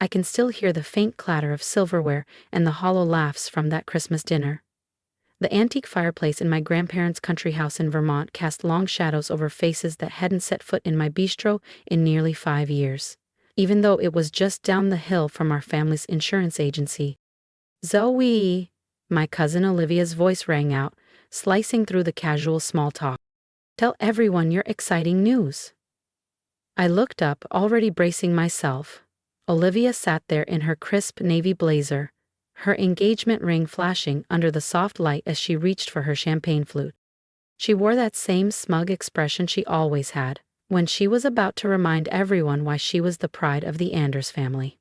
I can still hear the faint clatter of silverware and the hollow laughs from that Christmas dinner. The antique fireplace in my grandparents' country house in Vermont cast long shadows over faces that hadn't set foot in my bistro in nearly 5 years, even though it was just down the hill from our family's insurance agency. Zoey! My cousin Olivia's voice rang out, slicing through the casual small talk. Tell everyone your exciting news. I looked up, already bracing myself. Olivia sat there in her crisp navy blazer, her engagement ring flashing under the soft light as she reached for her champagne flute. She wore that same smug expression she always had, when she was about to remind everyone why she was the pride of the Anders family.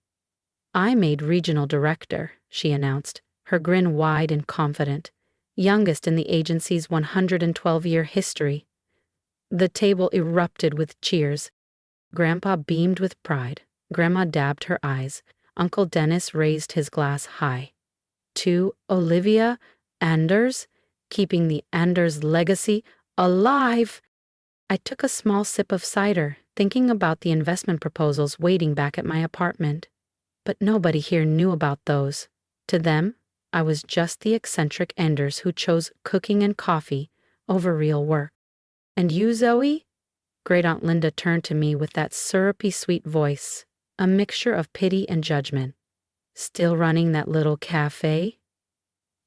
I made regional director, she announced, her grin wide and confident, youngest in the agency's 112-year history. The table erupted with cheers. Grandpa beamed with pride. Grandma dabbed her eyes. Uncle Dennis raised his glass high. To Olivia Anders, keeping the Anders legacy alive. I took a small sip of cider, thinking about the investment proposals waiting back at my apartment. But nobody here knew about those. To them, I was just the eccentric Anders who chose cooking and coffee over real work. And you, Zoey? Great Aunt Linda turned to me with that syrupy sweet voice, a mixture of pity and judgment. Still running that little cafe?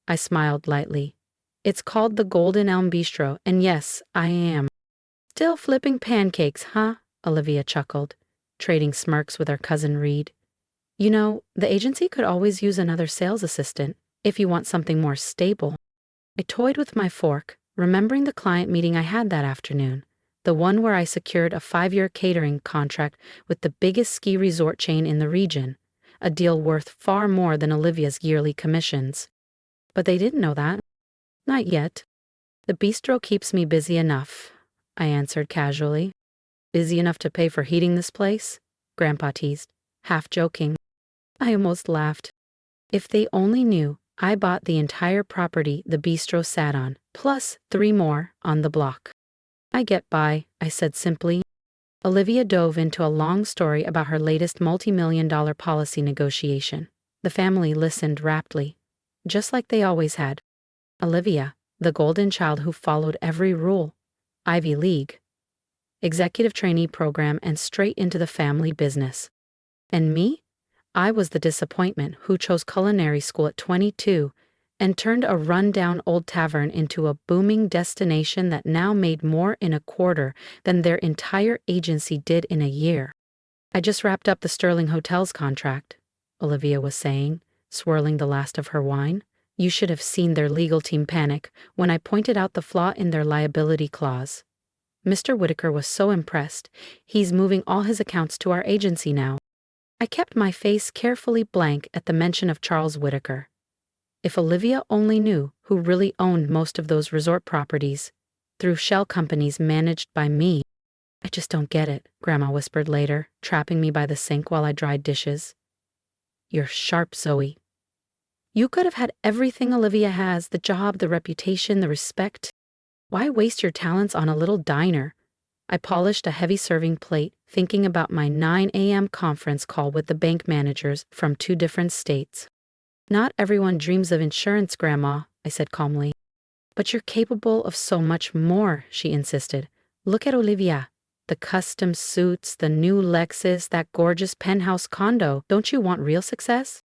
I smiled lightly. It's called the Golden Elm Bistro, and yes, I am. Still flipping pancakes, huh? Olivia chuckled, trading smirks with our cousin Reed. You know, the agency could always use another sales assistant, if you want something more stable. I toyed with my fork, remembering the client meeting I had that afternoon, the one where I secured a 5-year catering contract with the biggest ski resort chain in the region, a deal worth far more than Olivia's yearly commissions. But they didn't know that. Not yet. The bistro keeps me busy enough, I answered casually. Busy enough to pay for heating this place? Grandpa teased, half joking. I almost laughed. If they only knew, I bought the entire property the bistro sat on, plus 3 more on the block. I get by, I said simply. Olivia dove into a long story about her latest multi-million-dollar policy negotiation. The family listened raptly, just like they always had. Olivia, the golden child who followed every rule. Ivy League. Executive trainee program and straight into the family business. And me? I was the disappointment who chose culinary school at 22 and turned a run-down old tavern into a booming destination that now made more in a quarter than their entire agency did in a year. I just wrapped up the Sterling Hotels contract, Olivia was saying, swirling the last of her wine. You should have seen their legal team panic when I pointed out the flaw in their liability clause. Mr. Whitaker was so impressed, he's moving all his accounts to our agency now. I kept my face carefully blank at the mention of Charles Whitaker. If Olivia only knew who really owned most of those resort properties, through shell companies managed by me. I just don't get it, Grandma whispered later, trapping me by the sink while I dried dishes. You're sharp, Zoey. You could have had everything Olivia has, the job, the reputation, the respect. Why waste your talents on a little diner? I polished a heavy serving plate, thinking about my 9 a.m. conference call with the bank managers from 2 different states. Not everyone dreams of insurance, Grandma, I said calmly. But you're capable of so much more, she insisted. Look at Olivia. The custom suits, the new Lexus, that gorgeous penthouse condo. Don't you want real success?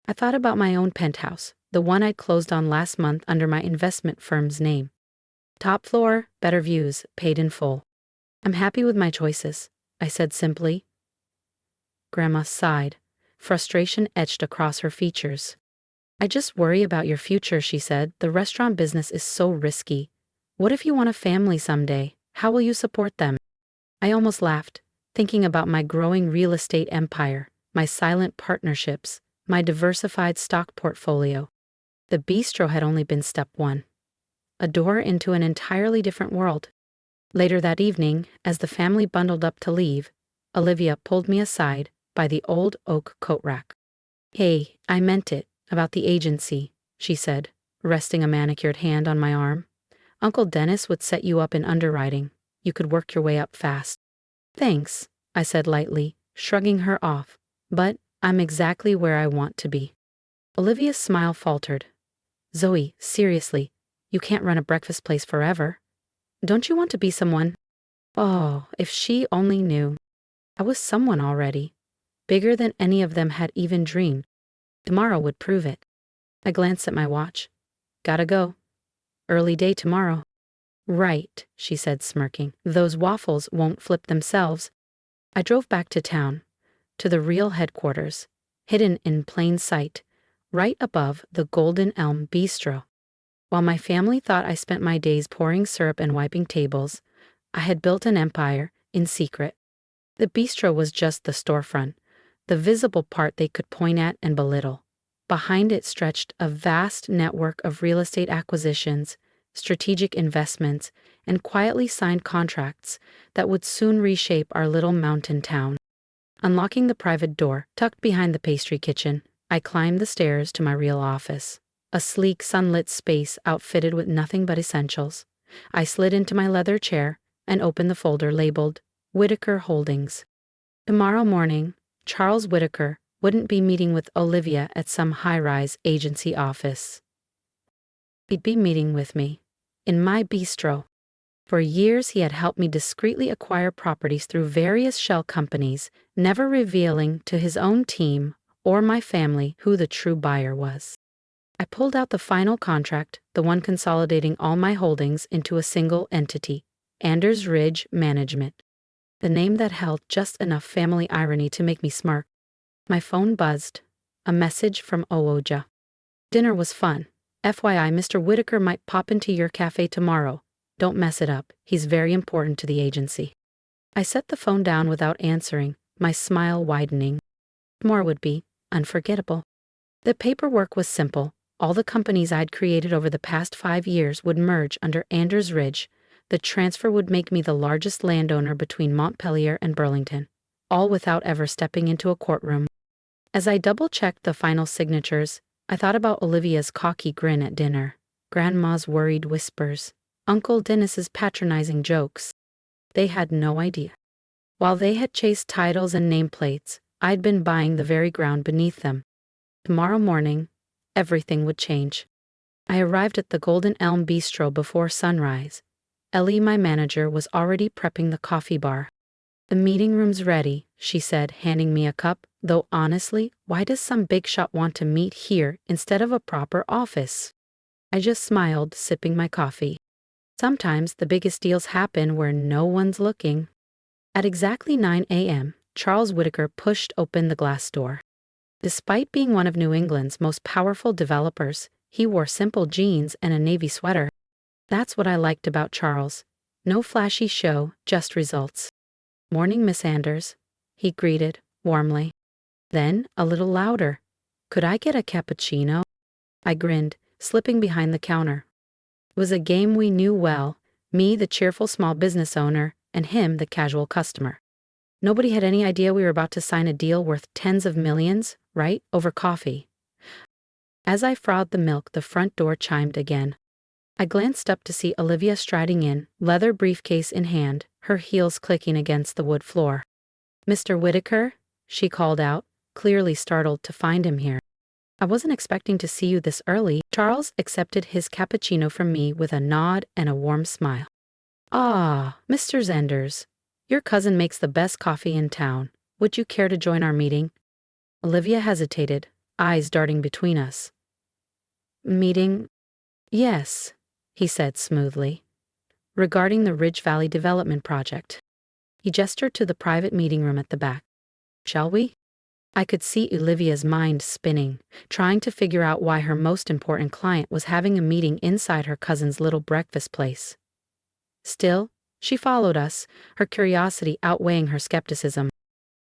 I thought about my own penthouse, the one I closed on last month under my investment firm's name. Top floor, better views, paid in full. I'm happy with my choices, I said simply. Grandma sighed. Frustration etched across her features. I just worry about your future, she said. The restaurant business is so risky. What if you want a family someday? How will you support them? I almost laughed, thinking about my growing real estate empire, my silent partnerships, my diversified stock portfolio. The bistro had only been step 1. A door into an entirely different world. Later that evening, as the family bundled up to leave, Olivia pulled me aside by the old oak coat rack. Hey, I meant it, about the agency, she said, resting a manicured hand on my arm. Uncle Dennis would set you up in underwriting. You could work your way up fast. Thanks, I said lightly, shrugging her off. But I'm exactly where I want to be. Olivia's smile faltered. Zoey, seriously, you can't run a breakfast place forever. Don't you want to be someone? Oh, if she only knew. I was someone already. Bigger than any of them had even dreamed. Tomorrow would prove it. I glanced at my watch. Gotta go. Early day tomorrow. Right, she said, smirking. Those waffles won't flip themselves. I drove back to town, to the real headquarters, hidden in plain sight, right above the Golden Elm Bistro. While my family thought I spent my days pouring syrup and wiping tables, I had built an empire in secret. The bistro was just the storefront, the visible part they could point at and belittle. Behind it stretched a vast network of real estate acquisitions, strategic investments, and quietly signed contracts that would soon reshape our little mountain town. Unlocking the private door tucked behind the pastry kitchen, I climbed the stairs to my real office, a sleek, sunlit space outfitted with nothing but essentials. I slid into my leather chair and opened the folder labeled Whitaker Holdings. Tomorrow morning, Charles Whitaker wouldn't be meeting with Olivia at some high-rise agency office. He'd be meeting with me, in my bistro. For years he had helped me discreetly acquire properties through various shell companies, never revealing to his own team or my family who the true buyer was. I pulled out the final contract, the one consolidating all my holdings into a single entity, Anders Ridge Management. The name that held just enough family irony to make me smirk. My phone buzzed. A message from Ooja. Dinner was fun. FYI, Mr. Whitaker might pop into your cafe tomorrow. Don't mess it up. He's very important to the agency. I set the phone down without answering, my smile widening. Tomorrow would be unforgettable. The paperwork was simple. All the companies I'd created over the past 5 years would merge under Anders Ridge. The transfer would make me the largest landowner between Montpelier and Burlington, all without ever stepping into a courtroom. As I double-checked the final signatures, I thought about Olivia's cocky grin at dinner, Grandma's worried whispers, Uncle Dennis's patronizing jokes. They had no idea. While they had chased titles and nameplates, I'd been buying the very ground beneath them. Tomorrow morning, everything would change. I arrived at the Golden Elm Bistro before sunrise. Ellie, my manager, was already prepping the coffee bar. The meeting room's ready, she said, handing me a cup, though honestly, why does some big shot want to meet here instead of a proper office? I just smiled, sipping my coffee. Sometimes the biggest deals happen where no one's looking. At exactly 9 a.m., Charles Whitaker pushed open the glass door. Despite being one of New England's most powerful developers, he wore simple jeans and a navy sweater. That's what I liked about Charles. No flashy show, just results. Morning, Miss Anders, he greeted, warmly. Then, a little louder. Could I get a cappuccino? I grinned, slipping behind the counter. It was a game we knew well, me, the cheerful small business owner, and him, the casual customer. Nobody had any idea we were about to sign a deal worth tens of millions, right, over coffee. As I frothed the milk, the front door chimed again. I glanced up to see Olivia striding in, leather briefcase in hand, her heels clicking against the wood floor. Mr. Whitaker, she called out, clearly startled to find him here. I wasn't expecting to see you this early. Charles accepted his cappuccino from me with a nod and a warm smile. Ah, Mr. Zenders, your cousin makes the best coffee in town. Would you care to join our meeting? Olivia hesitated, eyes darting between us. Meeting? Yes, he said smoothly. Regarding the Ridge Valley Development Project. He gestured to the private meeting room at the back. Shall we? I could see Olivia's mind spinning, trying to figure out why her most important client was having a meeting inside her cousin's little breakfast place. Still, she followed us, her curiosity outweighing her skepticism.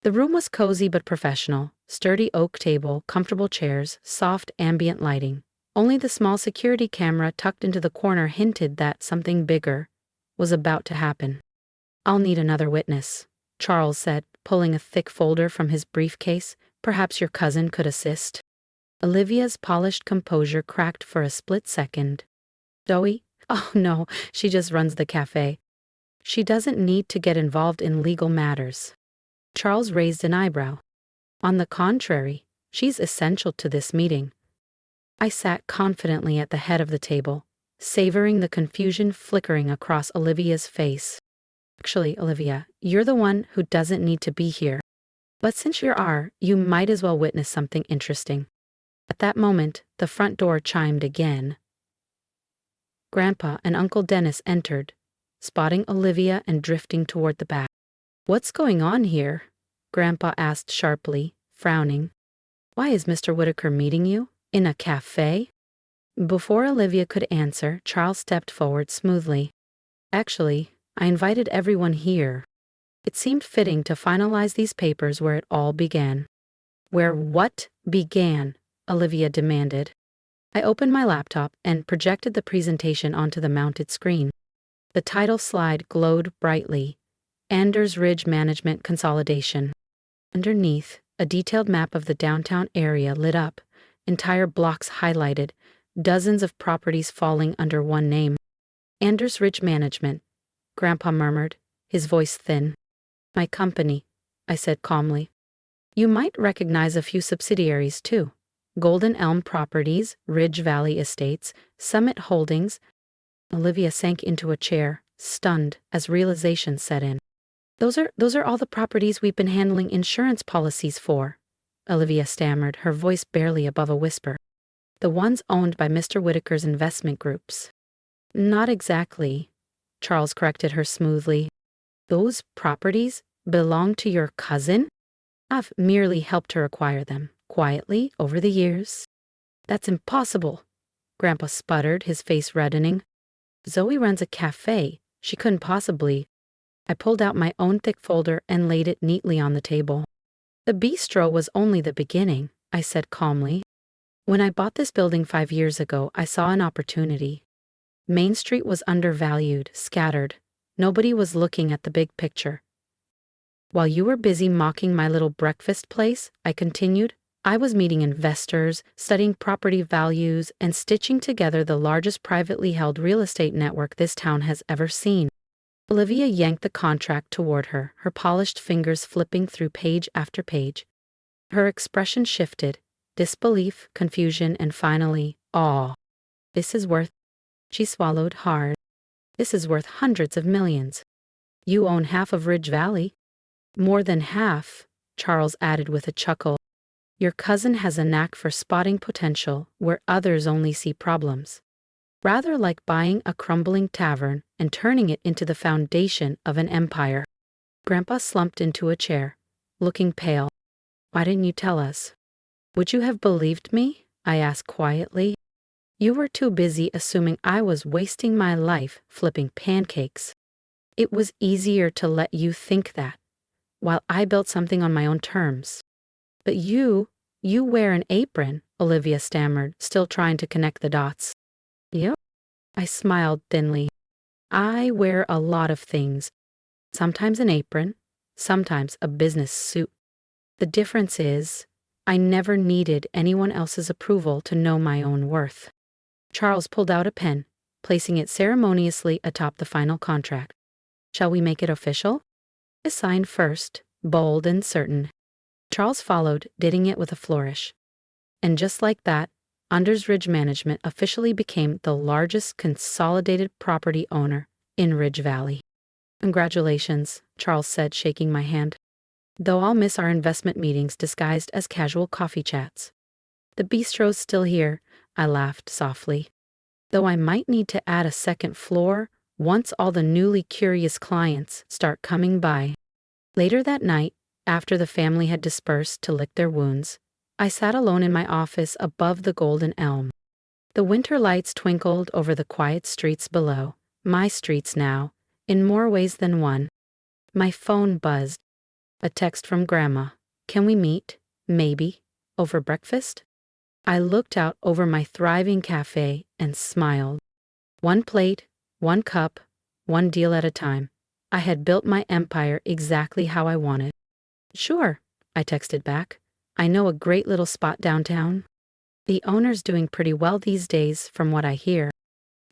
The room was cozy but professional, sturdy oak table, comfortable chairs, soft ambient lighting. Only the small security camera tucked into the corner hinted that something bigger was about to happen. I'll need another witness, Charles said, pulling a thick folder from his briefcase. Perhaps your cousin could assist. Olivia's polished composure cracked for a split second. Zoey? Oh no, she just runs the cafe. She doesn't need to get involved in legal matters. Charles raised an eyebrow. On the contrary, she's essential to this meeting. I sat confidently at the head of the table, savoring the confusion flickering across Olivia's face. Actually, Olivia, you're the one who doesn't need to be here. But since you are, you might as well witness something interesting. At that moment, the front door chimed again. Grandpa and Uncle Dennis entered, spotting Olivia and drifting toward the back. "What's going on here?" Grandpa asked sharply, frowning. "Why is Mr. Whitaker meeting you? In a cafe?" Before Olivia could answer, Charles stepped forward smoothly. "Actually, I invited everyone here. It seemed fitting to finalize these papers where it all began." "Where what began?" Olivia demanded. I opened my laptop and projected the presentation onto the mounted screen. The title slide glowed brightly, Anders Ridge Management Consolidation. Underneath, a detailed map of the downtown area lit up, entire blocks highlighted, dozens of properties falling under one name. "Anders Ridge Management," Grandpa murmured, his voice thin. "My company," I said calmly. "You might recognize a few subsidiaries, too. Golden Elm Properties, Ridge Valley Estates, Summit Holdings." Olivia sank into a chair, stunned, as realization set in. Those are all the properties we've been handling insurance policies for," Olivia stammered, her voice barely above a whisper. "The ones owned by Mr. Whitaker's investment groups." "Not exactly," Charles corrected her smoothly. "Those properties belong to your cousin? I've merely helped her acquire them, quietly, over the years." "That's impossible," Grandpa sputtered, his face reddening. "Zoey runs a cafe. She couldn't possibly." I pulled out my own thick folder and laid it neatly on the table. "The bistro was only the beginning," I said calmly. "When I bought this building 5 years ago, I saw an opportunity. Main Street was undervalued, scattered. Nobody was looking at the big picture. While you were busy mocking my little breakfast place," I continued, "I was meeting investors, studying property values, and stitching together the largest privately held real estate network this town has ever seen." Olivia yanked the contract toward her, her polished fingers flipping through page after page. Her expression shifted, disbelief, confusion, and finally, awe. "This is worth—" She swallowed hard. "This is worth hundreds of millions. You own half of Ridge Valley." "More than half," Charles added with a chuckle. "Your cousin has a knack for spotting potential where others only see problems. Rather like buying a crumbling tavern and turning it into the foundation of an empire." Grandpa slumped into a chair, looking pale. "Why didn't you tell us?" "Would you have believed me?" I asked quietly. "You were too busy assuming I was wasting my life flipping pancakes. It was easier to let you think that, while I built something on my own terms." "But you wear an apron," Olivia stammered, still trying to connect the dots. "Yep." I smiled thinly. "I wear a lot of things. Sometimes an apron, sometimes a business suit. The difference is, I never needed anyone else's approval to know my own worth." Charles pulled out a pen, placing it ceremoniously atop the final contract. "Shall we make it official?" I signed first, bold and certain. Charles followed, dating it with a flourish. And just like that, Anders Ridge Management officially became the largest consolidated property owner in Ridge Valley. "Congratulations," Charles said, shaking my hand. "Though I'll miss our investment meetings disguised as casual coffee chats." "The bistro's still here," I laughed softly. "Though I might need to add a second floor once all the newly curious clients start coming by." Later that night, after the family had dispersed to lick their wounds, I sat alone in my office above the golden elm. The winter lights twinkled over the quiet streets below, my streets now, in more ways than one. My phone buzzed. A text from Grandma. "Can we meet, maybe, over breakfast?" I looked out over my thriving cafe and smiled. One plate, one cup, one deal at a time. I had built my empire exactly how I wanted. "Sure," I texted back. "I know a great little spot downtown. The owner's doing pretty well these days, from what I hear.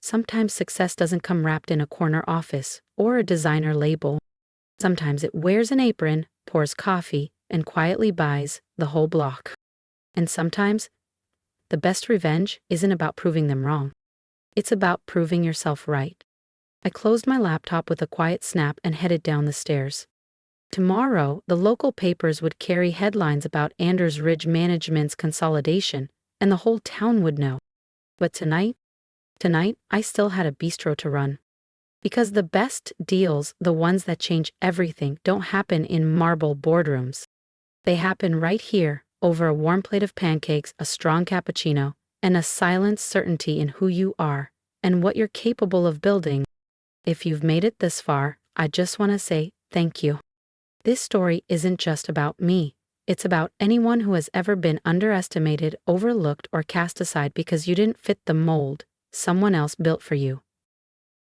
Sometimes success doesn't come wrapped in a corner office or a designer label. Sometimes it wears an apron, pours coffee, and quietly buys the whole block. And sometimes, the best revenge isn't about proving them wrong. It's about proving yourself right. I closed my laptop with a quiet snap and headed down the stairs. Tomorrow, the local papers would carry headlines about Anders Ridge Management's consolidation, and the whole town would know. But tonight, I still had a bistro to run. Because the best deals, the ones that change everything, don't happen in marble boardrooms. They happen right here, over a warm plate of pancakes, a strong cappuccino, and a silent certainty in who you are and what you're capable of building. If you've made it this far, I just want to say thank you. This story isn't just about me. It's about anyone who has ever been underestimated, overlooked, or cast aside because you didn't fit the mold someone else built for you.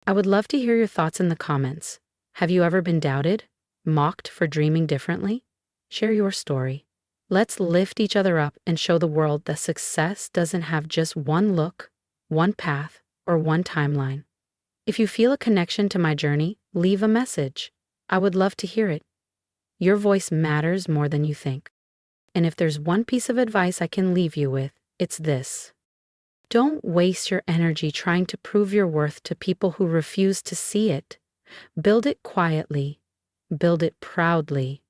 I would love to hear your thoughts in the comments. Have you ever been doubted? Mocked for dreaming differently? Share your story. Let's lift each other up and show the world that success doesn't have just one look, one path, or one timeline. If you feel a connection to my journey, leave a message. I would love to hear it. Your voice matters more than you think. And if there's one piece of advice I can leave you with, it's this. Don't waste your energy trying to prove your worth to people who refuse to see it. Build it quietly. Build it proudly.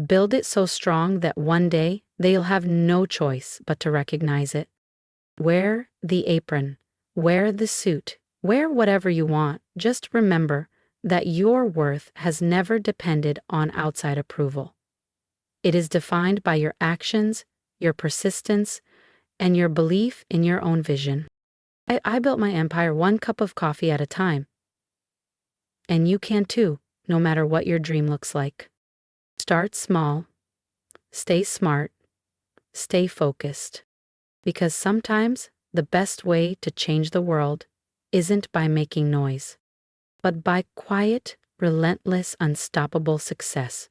Build it so strong that one day they'll have no choice but to recognize it. Wear the apron. Wear the suit. Wear whatever you want. Just remember that your worth has never depended on outside approval. It is defined by your actions, your persistence, and your belief in your own vision. I built my empire one cup of coffee at a time. And you can too, no matter what your dream looks like. Start small. Stay smart. Stay focused. Because sometimes the best way to change the world isn't by making noise, but by quiet, relentless, unstoppable success.